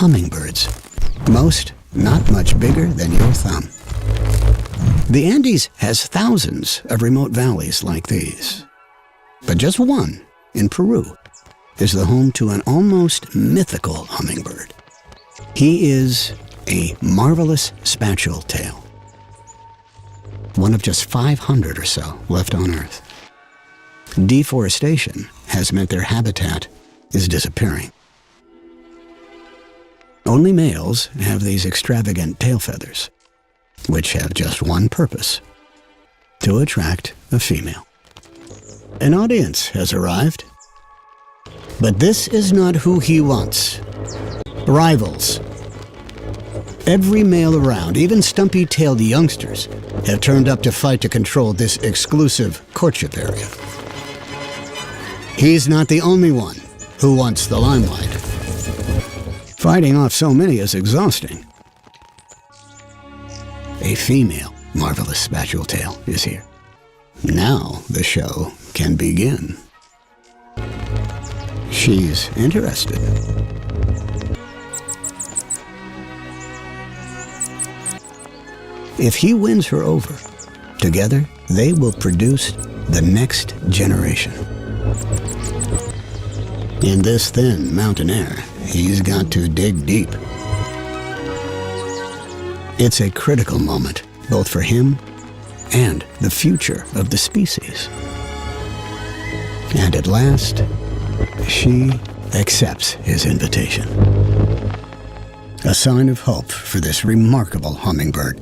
hummingbirds. Most not much bigger than your thumb. The Andes has thousands of remote valleys like these. But just one, in Peru, is the home to an almost mythical hummingbird. He is a marvelous spatule tail, one of just 500 or so left on Earth. Deforestation has meant their habitat is disappearing. Only males have these extravagant tail feathers, which have just one purpose: to attract a female. An audience has arrived, but this is not who he wants. Rivals. Every male around, even stumpy-tailed youngsters, have turned up to fight to control this exclusive courtship area. He's not the only one who wants the limelight. Fighting off so many is exhausting. A female marvelous spatule tail is here. Now the show can begin. She's interested. If he wins her over, together they will produce the next generation. In this thin mountain air, he's got to dig deep. It's a critical moment, both for him and the future of the species. And at last, she accepts his invitation. A sign of hope for this remarkable hummingbird.